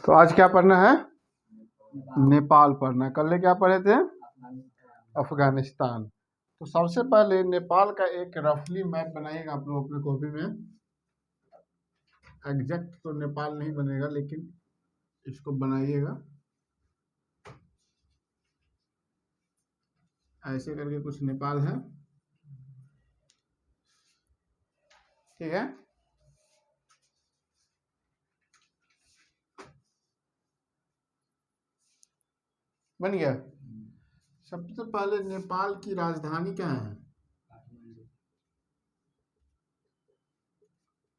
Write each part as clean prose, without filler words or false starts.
तो आज क्या पढ़ना है? नेपाल पढ़ना है। कल क्या पढ़े थे? अफगानिस्तान। तो सबसे पहले नेपाल का एक रफली मैप बनाइएगा आप लोग अपने कॉपी में। एग्जैक्ट तो नेपाल नहीं बनेगा, लेकिन इसको बनाइएगा ऐसे करके, कुछ नेपाल है, ठीक है। बन गया। सबसे पहले नेपाल की राजधानी क्या है?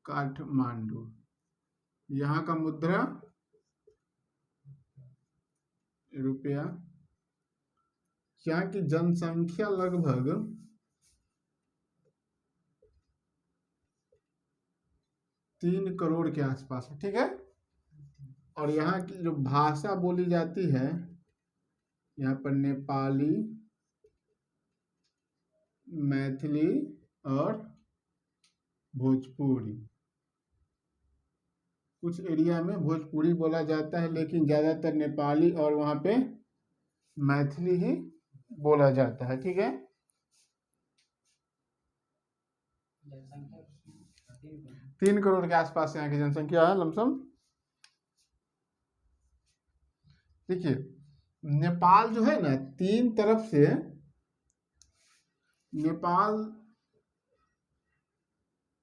काठमांडू। यहाँ का मुद्रा रुपया। यहाँ की जनसंख्या लगभग 3 करोड़ के आसपास है, ठीक है। और यहाँ की जो भाषा बोली जाती है, यहाँ पर नेपाली, मैथिली और भोजपुरी। कुछ एरिया में भोजपुरी बोला जाता है, लेकिन ज़्यादातर नेपाली और वहाँ पे मैथिली ही बोला जाता है, ठीक है। 3 करोड़ के आसपास यहाँ की जनसंख्या है लमसम। देखिए, नेपाल जो है ना, तीन तरफ से नेपाल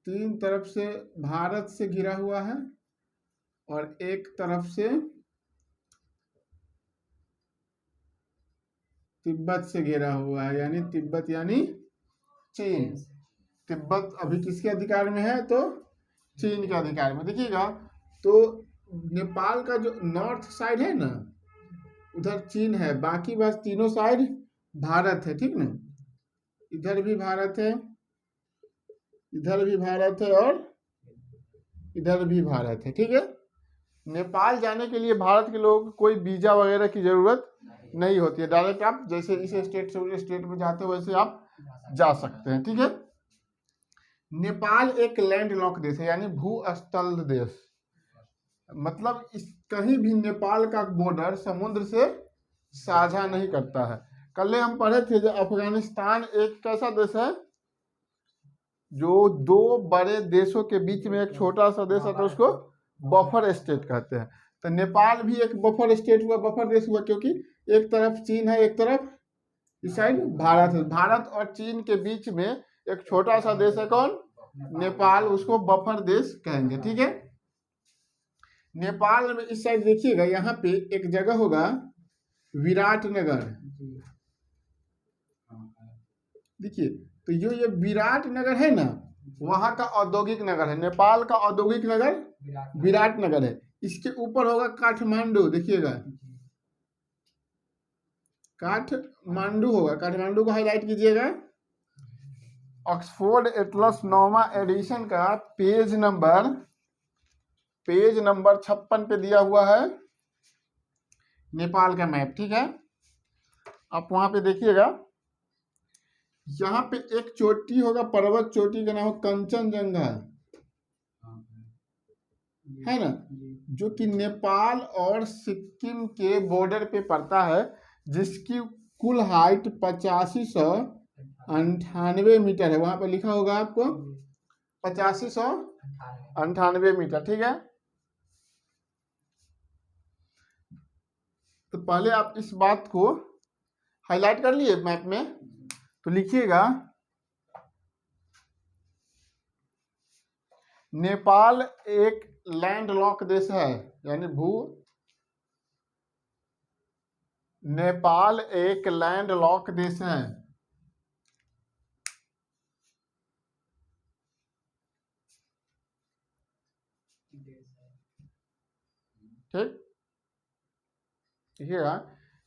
तीन तरफ से भारत से घिरा हुआ है और एक तरफ से तिब्बत से घिरा हुआ है, यानी तिब्बत यानी चीन। तिब्बत अभी किसके अधिकार में है? तो चीन के अधिकार में। देखिएगा, तो नेपाल का जो नॉर्थ साइड है ना, उधर चीन है, बाकी बस तीनों साइड भारत है, ठीक ना। इधर भी भारत है, इधर भी भारत है और इधर भी भारत है, ठीक है। नेपाल जाने के लिए भारत के लोगों को कोई वीजा वगैरह की जरूरत नहीं होती है। डायरेक्ट आप जैसे इस स्टेट से उस स्टेट में जाते हो वैसे आप जा सकते हैं, ठीक है। नेपाल एक लैंड लॉक देश है, यानी भूस्थल देश। मतलब इस कहीं भी नेपाल का बॉर्डर समुद्र से साझा नहीं करता है। कल हम पढ़े थे जो अफगानिस्तान एक कैसा देश है जो दो बड़े देशों के बीच में एक छोटा सा देश है, तो उसको बफर स्टेट कहते हैं। तो नेपाल भी एक बफर स्टेट हुआ, बफर देश हुआ, क्योंकि एक तरफ चीन है, एक तरफ इस साइड भारत है। भारत और चीन के बीच में एक छोटा सा देश है, कौन? नेपाल। उसको बफर देश कहेंगे, ठीक है। नेपाल में इस साइड देखिएगा, यहाँ पे एक जगह होगा विराटनगर। देखिए, तो जो ये विराटनगर है ना, वहां का औद्योगिक नगर है। नेपाल का औद्योगिक नगर विराटनगर है। इसके ऊपर होगा काठमांडू। देखिएगा, काठमांडू होगा। काठमांडू को हाईलाइट कीजिएगा। ऑक्सफोर्ड एटलस 9वां एडिशन का पेज नंबर 56 पे दिया हुआ है नेपाल का मैप, ठीक है। आप वहां पे देखिएगा, यहाँ पे एक चोटी होगा, पर्वत चोटी का नाम है कंचनजंगा, है ना, जो कि नेपाल और सिक्किम के बॉर्डर पे पड़ता है, जिसकी कुल हाइट 8598 मीटर है। वहां पे लिखा होगा आपको 8598 मीटर, ठीक है। तो पहले आप इस बात को हाईलाइट कर लिए मैप में, तो लिखिएगा नेपाल एक लैंडलॉक देश है, यानी नेपाल एक लैंडलॉक देश है। ठीक, देखिएगा,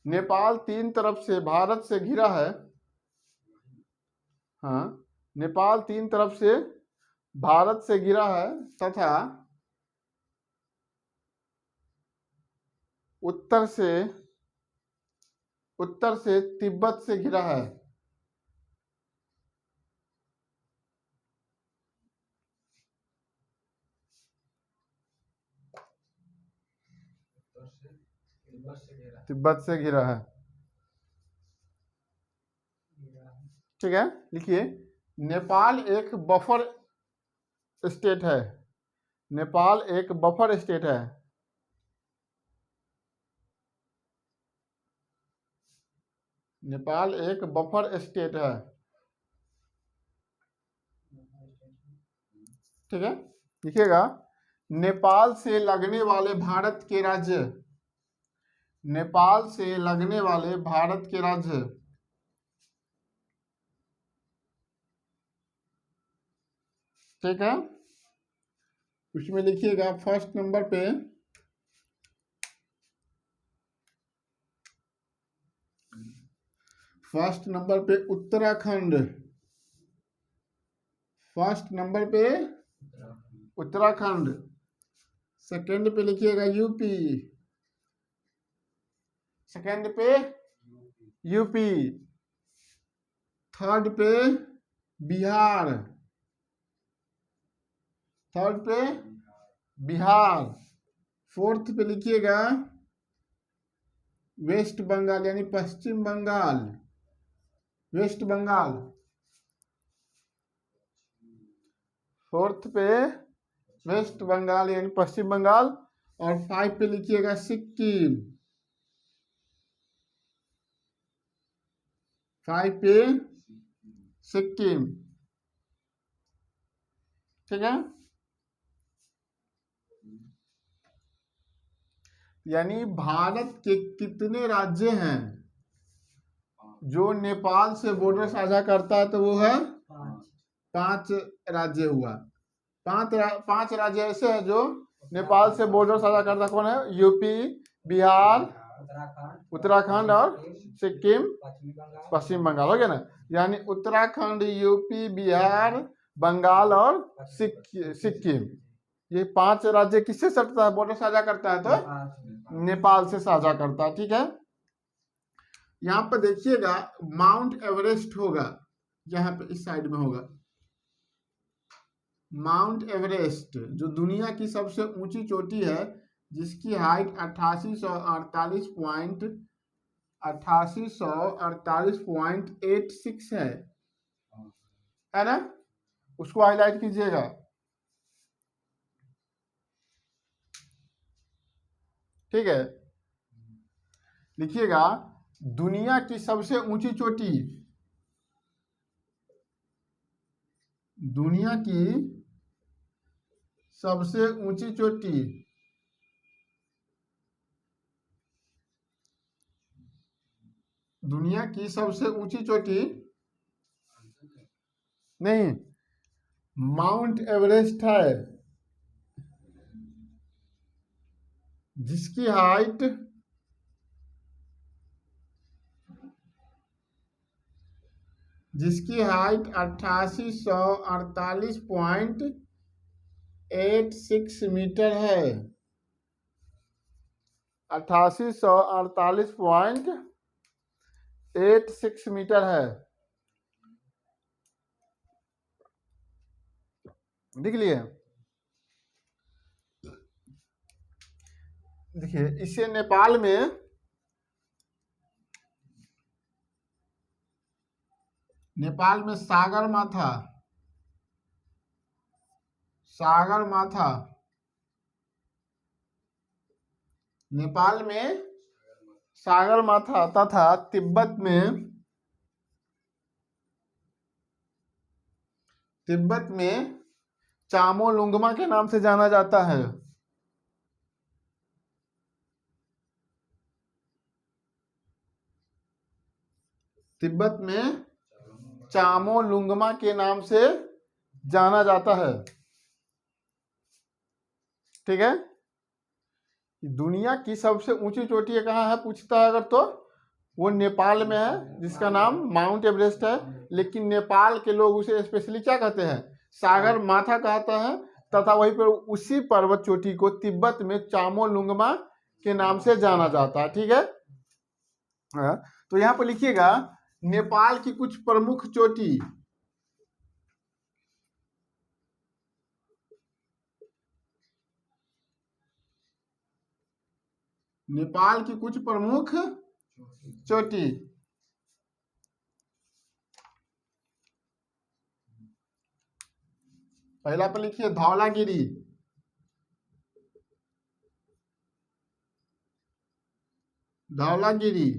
नेपाल तीन तरफ से भारत से घिरा है। हाँ, नेपाल तीन तरफ से भारत से घिरा है तथा उत्तर से तिब्बत से घिरा है। तिब्बत से घिरा है। ठीक है, लिखिए नेपाल एक बफर स्टेट है। नेपाल एक बफर स्टेट है। नेपाल एक बफर स्टेट है। ठीक है, लिखिएगा नेपाल से लगने वाले भारत के राज्य, नेपाल से लगने वाले भारत के राज्य। ठीक है, उसमें लिखिएगा फर्स्ट नंबर पे उत्तराखंड। फर्स्ट नंबर पे उत्तराखंड। सेकंड पे लिखिएगा यूपी। सेकंड पे यूपी। थर्ड पे बिहार। थर्ड पे बिहार। फोर्थ पे लिखिएगा वेस्ट बंगाल यानी पश्चिम बंगाल। वेस्ट बंगाल। फोर्थ पे वेस्ट बंगाल यानी पश्चिम बंगाल। और 5 पे लिखिएगा सिक्किम। 5 पे सिक्किम। ठीक है, यानी भारत के कितने राज्य हैं जो नेपाल से बॉर्डर साझा करता है? तो वो है 5 राज्य हुआ। 5 राज्य ऐसे हैं जो नेपाल से बॉर्डर साझा करता। कौन है? यूपी, बिहार, उत्तराखंड और सिक्किम, पश्चिम बंगाल। हो गया ना? यानी उत्तराखंड, यूपी, बिहार, बंगाल और सिक्किम, ये 5 राज्य किससे सटता है, बॉर्डर साझा करता है? तो नेपाल से साझा करता है। ठीक है, यहाँ पर देखिएगा माउंट एवरेस्ट होगा, यहाँ पे इस साइड में होगा माउंट एवरेस्ट, जो दुनिया की सबसे ऊंची चोटी है, जिसकी हाइट 8848.86 है ना? उसको हाईलाइट कीजिएगा। ठीक है, लिखिएगा दुनिया की सबसे ऊंची चोटी, दुनिया की सबसे ऊंची चोटी, दुनिया की सबसे ऊंची चोटी नहीं, माउंट एवरेस्ट है, जिसकी हाइट 8848.86 मीटर है। 8848.86 मीटर है। देख लिए? देखिए इसे नेपाल में सागरमाथा, सागरमाथा, नेपाल में सागरमाथा तथा तिब्बत में चामोलुंगमा के नाम से जाना जाता है। तिब्बत में चामोलुंगमा के नाम से जाना जाता है। ठीक है, दुनिया की सबसे ऊंची चोटी कहाँ है पूछता है अगर, तो वो नेपाल में है, जिसका नाम माउंट एवरेस्ट है। लेकिन नेपाल के लोग उसे स्पेशली क्या कहते हैं? सागर माथा कहते हैं। तथा वहीं पर उसी पर्वत चोटी को तिब्बत में चामोलुंगमा के नाम से जाना जाता है। ठीक है, तो यहाँ पर लिखिएगा नेपाल की कुछ प्रमुख चोटी। नेपाल की कुछ प्रमुख चोटी। पहला पे लिखिए धौलागिरी, धौलागिरी।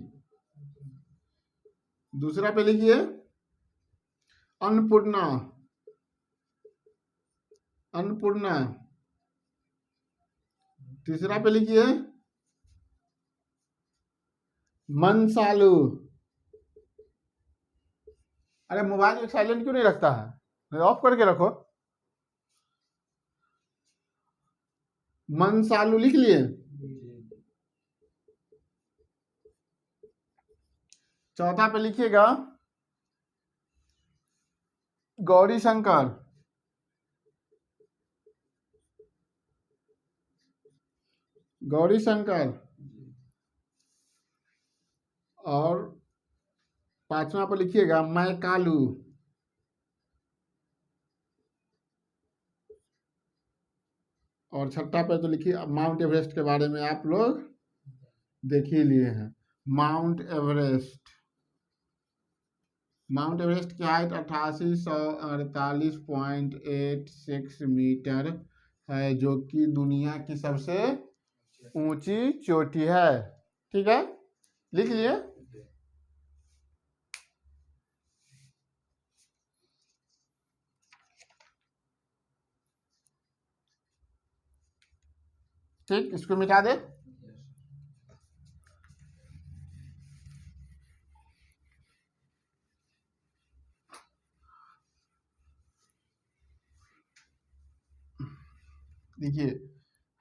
दूसरा पे लिखिए अन्नपूर्णा, अन्नपूर्णा। तीसरा पे लिखिए मनसालू। अरे मोबाइल में साइलेंट क्यों नहीं रखता है, ऑफ करके रखो। मनसालू लिख लिए। चौथा पे लिखिएगा गौरी शंकर, गौरी शंकर। और पांचवा पे लिखिएगा मैकालू। और छठा पे तो लिखिए माउंट एवरेस्ट के बारे में आप लोग देख ही लिए हैं। माउंट एवरेस्ट, माउंट एवरेस्ट की हाइट 8848.86 मीटर है, जो कि दुनिया की सबसे ऊंची चोटी है। ठीक है, लिख लिए। ठीक, इसको मिटा दे। देखिए,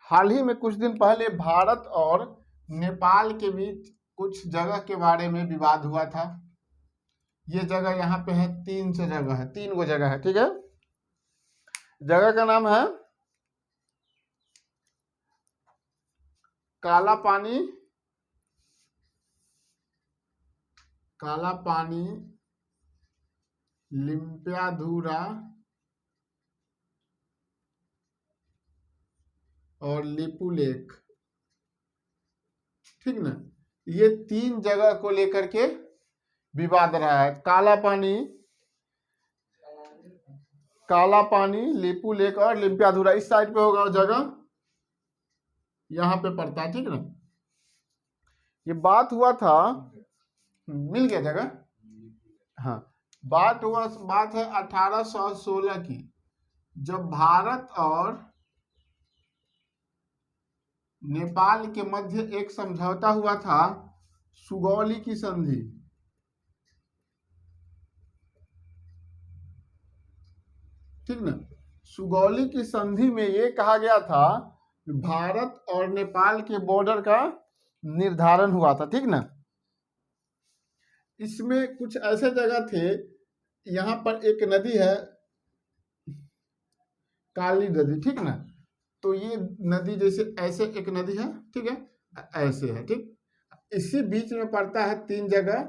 हाल ही में कुछ दिन पहले भारत और नेपाल के बीच कुछ जगह के बारे में विवाद हुआ था। ये जगह यहाँ पे है, 3 से जगह है, 3 गो जगह है। ठीक है, जगह का नाम है काला पानी, काला पानी लिम्पियाधुरा और लिपुलेख। ठीक ना, ये 3 जगह को लेकर के विवाद रहा है। काला पानी, काला पानी, लिपुलेख और लिम्पियाधुरा इस साइड पे होगा जगह, यहाँ पे पड़ता है। ठीक ना, ये बात हुआ था, मिल गया जगह। हाँ, बात है 1816 की, जब भारत और नेपाल के मध्य एक समझौता हुआ था, सुगौली की संधि। ठीक ना, सुगौली की संधि में ये कहा गया था भारत और नेपाल के बॉर्डर का निर्धारण हुआ था। ठीक ना, इसमें कुछ ऐसे जगह थे, यहाँ पर एक नदी है काली नदी। ठीक ना, तो ये नदी जैसे ऐसे एक नदी है, ठीक है, ऐसे है। ठीक, इसी बीच में पड़ता है 3 जगह,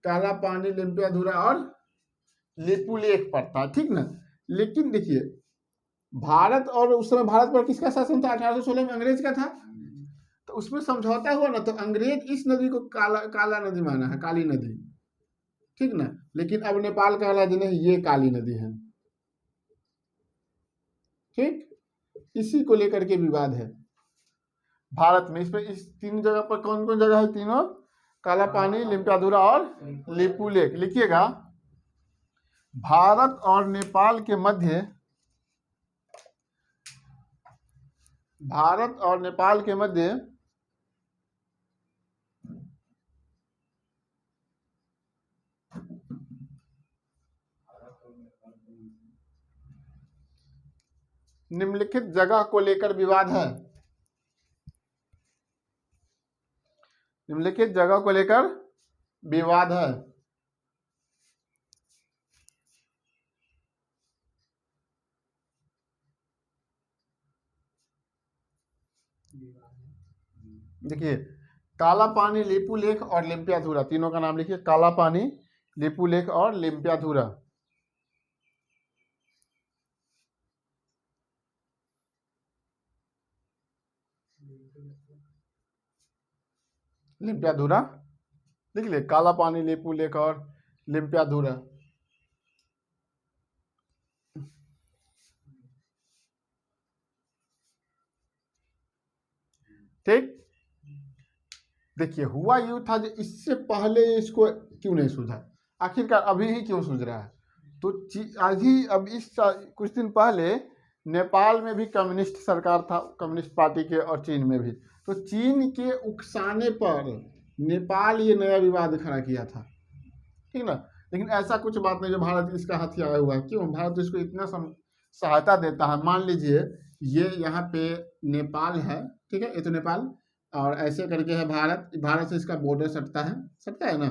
काला पानी, लिम्पियाधुरा और लिपुलेख पड़ता है। ठीक ना, लेकिन देखिए, भारत और उस समय भारत पर किसका शासन था? 1816 में अंग्रेज का था। तो उसमें समझौता हुआ ना, तो अंग्रेज इस नदी को काला नदी माना है, काली नदी। ठीक ना, लेकिन अब नेपाल का राज नहीं, ये काली नदी है। ठीक, इसी को लेकर के विवाद है भारत में। इसमें इस 3 जगह पर कौन कौन जगह है? तीनों, काला पानी, लिम्पियाधुरा और लिपुलेख। लिखिएगा, भारत और नेपाल के मध्य, भारत और नेपाल के मध्य निम्नलिखित जगह को लेकर विवाद है, निम्नलिखित जगह को लेकर विवाद है। देखिए, काला पानी, लिपुलेख और लिम्पियाधुरा, तीनों का नाम लिखिए, काला पानी, लिपुलेख और लिम्पियाधुरा। लिम्पियाधुरा लिख ले, काला पानी, लेपू लेक और लिम्पियाधुरा। ठीक, देखिए हुआ यूं था जो इससे पहले इसको क्यों नहीं सूझा, आखिरकार अभी ही क्यों सूझ रहा है। तो अभी अब कुछ दिन पहले नेपाल में भी कम्युनिस्ट सरकार था, कम्युनिस्ट पार्टी के, और चीन में भी। तो चीन के उकसाने पर नेपाल ये नया विवाद खड़ा किया था, ठीक ना। लेकिन ऐसा कुछ बात नहीं जो भारत इसका हथियाया हुआ है। क्यों, भारत इसको इतना सहायता देता है। मान लीजिए ये यहाँ पे नेपाल है, ठीक है, ये तो नेपाल, और ऐसे करके है भारत, भारत से इसका बॉर्डर सटता है ना।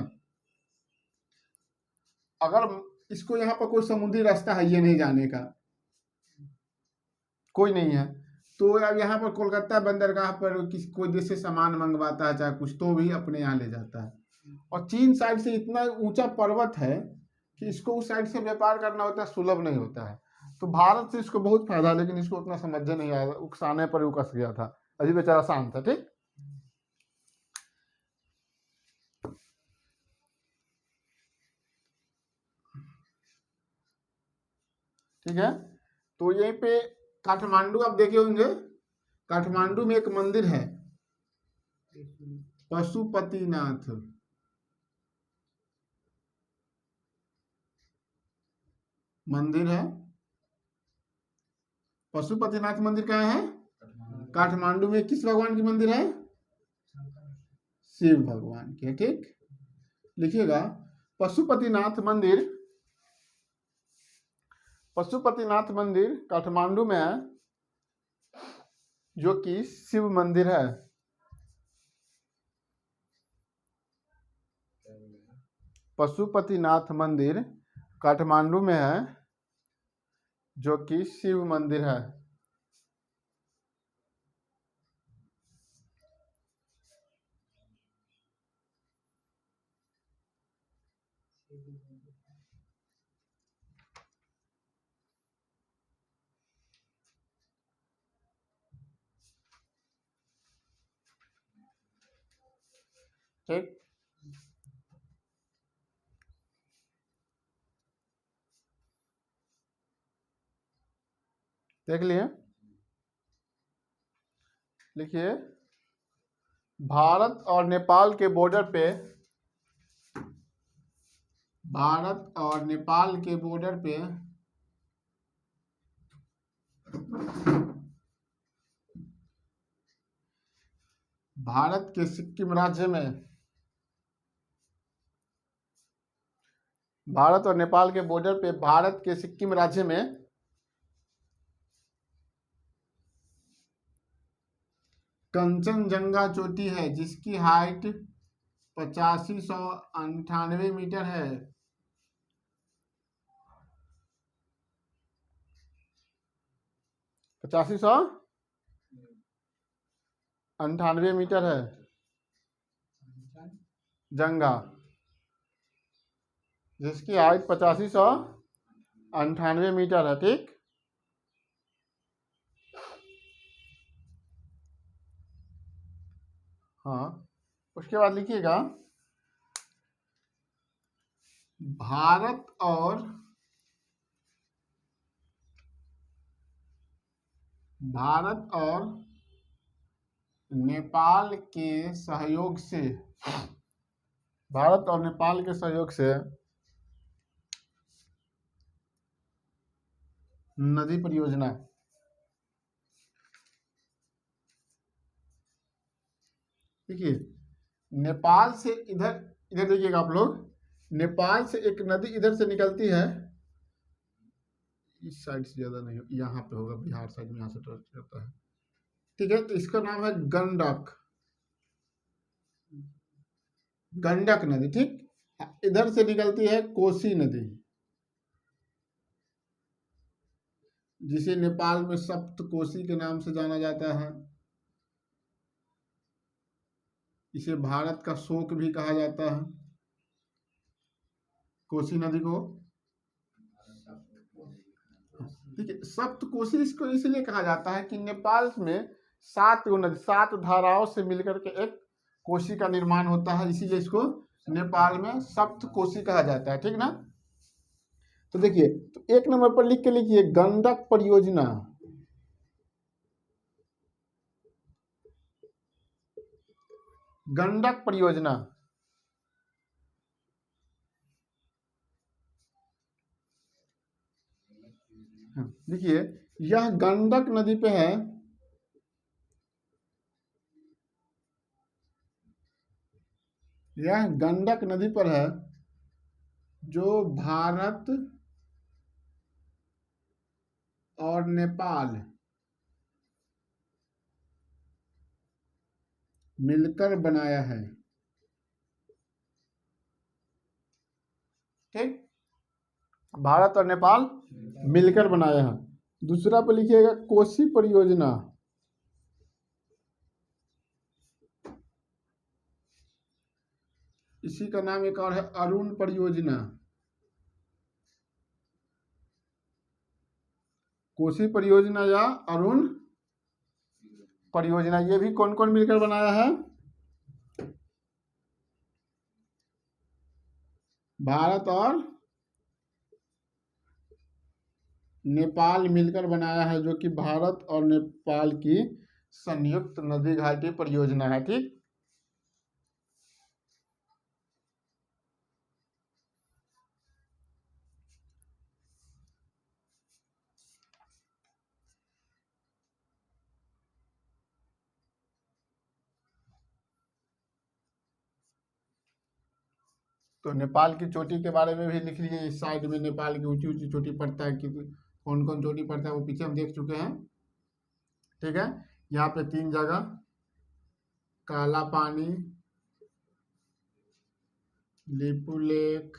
अगर इसको यहाँ पर कोई समुद्री रास्ता है ये नहीं जाने का, कोई नहीं है, तो अब यहाँ पर कोलकाता बंदरगाह पर कोई देश से सामान मंगवाता है चाहे कुछ, तो भी अपने यहाँ ले जाता है। और चीन साइड से इतना ऊंचा पर्वत है कि इसको उस साइड से व्यापार करना होता है, सुलभ नहीं होता है। तो भारत से इसको बहुत फायदा, लेकिन इसको उतना समझ नहीं आया, उकसाने पर उकस गया था, अभी बेचारा शांत था। ठीक, ठीक है। तो यहीं पे काठमांडू आप देखे होंगे, काठमांडू में एक मंदिर है पशुपतिनाथ, मंदिर है पशुपतिनाथ मंदिर कहाँ है, काठमांडू में। किस भगवान की मंदिर है, शिव भगवान की। ठीक, लिखिएगा पशुपतिनाथ मंदिर, पशुपतिनाथ मंदिर काठमांडू में है, जो कि शिव मंदिर है। पशुपतिनाथ मंदिर काठमांडू में है, जो कि शिव मंदिर है। ठीक, देख लिए, लिखिए भारत और नेपाल के बॉर्डर पे, भारत और नेपाल के बॉर्डर पे भारत के सिक्किम राज्य में, भारत और नेपाल के बॉर्डर पे भारत के सिक्किम राज्य में कंचनजंगा चोटी है, जिसकी हाइट 8598 मीटर है। 8598 मीटर है जंगा, जिसकी हाइट 8598 मीटर है। ठीक, हाँ, उसके बाद लिखिएगा भारत और नेपाल के सहयोग से, भारत और नेपाल के सहयोग से नदी परियोजना, देखिए नेपाल से इधर देखिएगा आप लोग, नेपाल से एक नदी इधर से निकलती है, इस साइड से ज्यादा नहीं, यहाँ पे होगा, बिहार साइड में, यहाँ से टच करता है। ठीक है, तो इसका नाम है गंडक नदी। ठीक, इधर से निकलती है कोसी नदी, जिसे नेपाल में सप्तकोशी के नाम से जाना जाता है। इसे भारत का शोक भी कहा जाता है, कोसी नदी को। ठीक है, सप्तकोशी इसको इसलिए कहा जाता है कि नेपाल में 7 नदी, 7 धाराओं से मिलकर के एक कोशी का निर्माण होता है, इसीलिए इसको नेपाल में सप्त कोशी कहा जाता है, ठीक ना। तो देखिए, तो 1 नंबर पर लिख के लिखिए गंडक परियोजना। गंडक परियोजना देखिए, यह गंडक नदी पे है, यह गंडक नदी पर है, जो भारत और नेपाल मिलकर बनाया है, ठीक। भारत और नेपाल मिलकर बनाया है। दूसरा पे लिखिएगा कोसी परियोजना। इसी का नाम एक और है अरुण परियोजना। कोसी परियोजना या अरुण परियोजना, ये भी कौन कौन मिलकर बनाया है? भारत और नेपाल मिलकर बनाया है, जो कि भारत और नेपाल की संयुक्त नदी घाटी परियोजना है, ठीक। तो नेपाल की चोटी के बारे में भी लिख लीजिए, इस साइड में नेपाल की ऊंची ऊंची चोटी पड़ता है, क्योंकि कौन कौन चोटी पड़ता है वो पीछे हम देख चुके हैं, ठीक है। यहाँ पे 3 जगह, काला पानी, लिपू लेक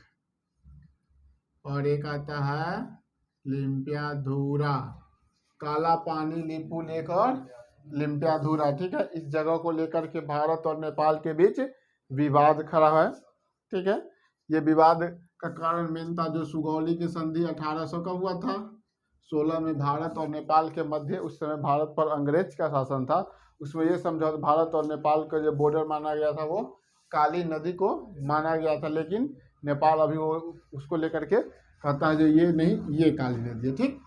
और एक आता है लिम्पियाधुरा। काला पानी, लिपू लेक और लिम्पियाधुरा, ठीक है। इस जगह को लेकर के भारत और नेपाल के बीच विवाद खड़ा है, ठीक है। ये विवाद का कारण मेन था जो सुगौली की संधि 1800 का हुआ था। 16 में भारत और नेपाल के मध्य, उस समय भारत पर अंग्रेज का शासन था, उसमें ये समझौता, भारत और नेपाल का जो बॉर्डर माना गया था वो काली नदी को माना गया था, लेकिन नेपाल अभी वो उसको लेकर के कहता है जो ये नहीं, ये काली नदी है, ठीक।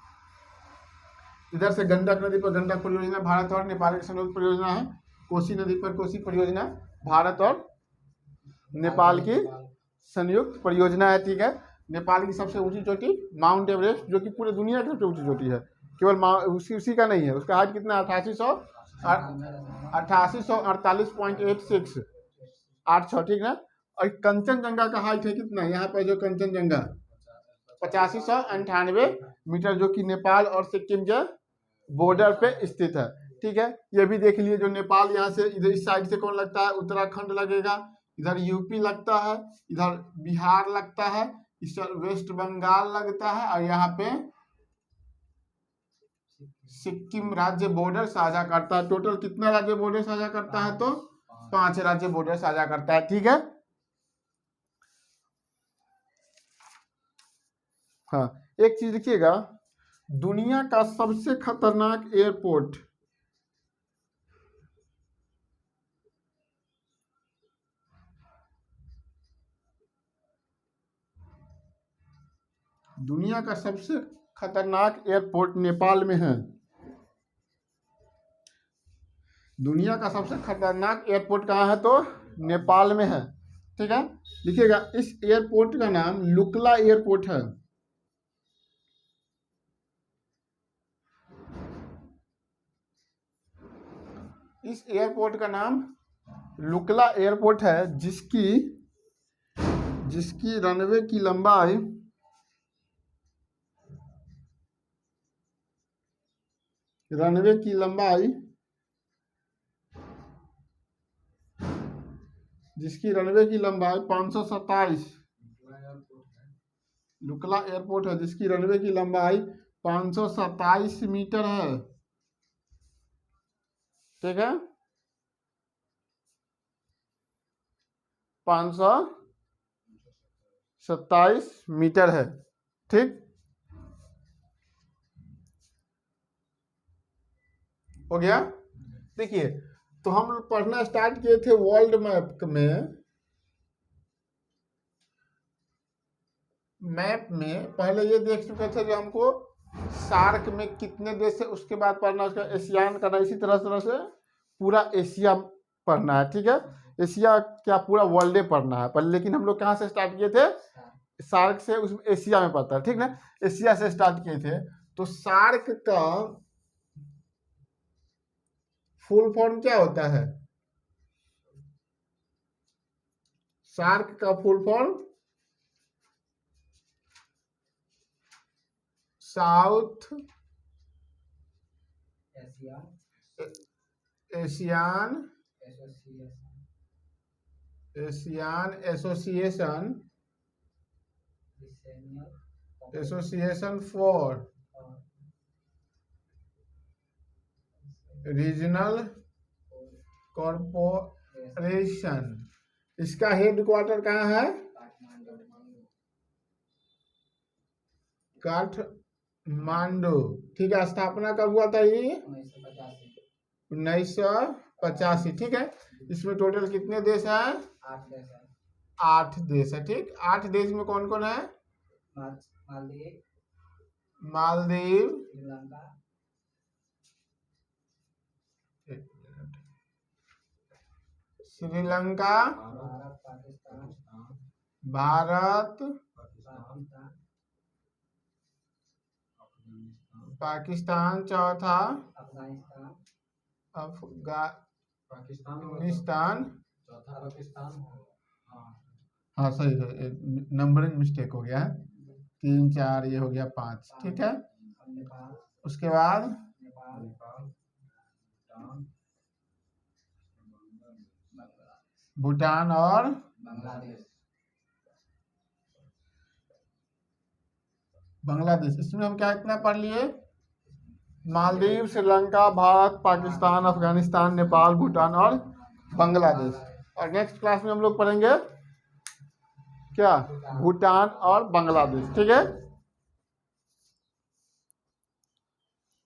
इधर से गंडक नदी पर गंडक परियोजना भारत और नेपाल की संयुक्त परियोजना है। कोसी नदी पर कोसी परियोजना भारत और नेपाल की संयुक्त परियोजना है, ठीक है। नेपाल की सबसे ऊंची चोटी माउंट एवरेस्ट, जो कि पूरे दुनिया की सबसे ऊंची चोटी है, केवल उसी का नहीं है, उसका हाइट कितना है? 8848.86, ठीक ना। और कंचनजंगा का हाइट है कितना? यहाँ पर जो कंचनजंगा 8598 मीटर, जो कि नेपाल और सिक्किम के बॉर्डर पे स्थित है, ठीक है। ये भी देख लिए, जो नेपाल यहाँ से इधर इस साइड से कौन लगता है? उत्तराखंड लगेगा, इधर यूपी लगता है, इधर बिहार लगता है, इस वेस्ट बंगाल लगता है, और यहाँ पे सिक्किम राज्य बॉर्डर साझा करता है। टोटल कितना राज्य बॉर्डर साझा करता है? तो 5 राज्य बॉर्डर साझा करता है, ठीक है। हाँ, एक चीज लिखिएगा, दुनिया का सबसे खतरनाक एयरपोर्ट, दुनिया का सबसे खतरनाक एयरपोर्ट नेपाल में है। दुनिया का सबसे खतरनाक एयरपोर्ट कहाँ है? तो नेपाल में है, ठीक है। लिखिएगा, इस एयरपोर्ट का नाम लुकला एयरपोर्ट है। इस एयरपोर्ट का नाम लुकला एयरपोर्ट है, जिसकी रनवे की लंबाई 527, लुकला एयरपोर्ट है जिसकी रनवे की लंबाई 527 मीटर है, ठीक है। 527 मीटर है, ठीक। हो गया। देखिए, तो हम पढ़ना स्टार्ट किए थे वर्ल्ड मैप में पहले ये देख चुके थे कि हमको सार्क में कितने देश है, उसके बाद पढ़ना उसका एशियान करना, इसी तरह से पूरा एशिया पढ़ना है। ठीक है, एशिया क्या पूरा वर्ल्ड पढ़ना है पर, लेकिन हम लोग कहाँ से स्टार्ट किए थे, सार्क से, उसमें एशिया में पढ़ता है। ठीक ना, एशिया से स्टार्ट किए थे। तो सार्क का फुल फॉर्म क्या होता है, सार्क का full form south Asian association for regional corporation. इसका हेडक्वार्टर कहाँ है, काठमांडू। ठीक है, स्थापना कब हुआ था ये, 1985। ठीक है, इसमें टोटल कितने देश हैं, 8 देश है। ठीक, 8 देश में कौन कौन है, मालदीव, श्रीलंका, भारत, पाकिस्तान चौथा, अफगानिस्तान, हाँ सही है, नंबरिंग मिस्टेक हो गया है, 3 4 ये हो गया 5। ठीक है, उसके बाद भूटान और बांग्लादेश। इसमें हम क्या इतना पढ़ लिए, मालदीव, श्रीलंका, भारत, पाकिस्तान, अफगानिस्तान, नेपाल, भूटान और बांग्लादेश। और नेक्स्ट क्लास में हम लोग पढ़ेंगे क्या, भूटान और बांग्लादेश। ठीक है।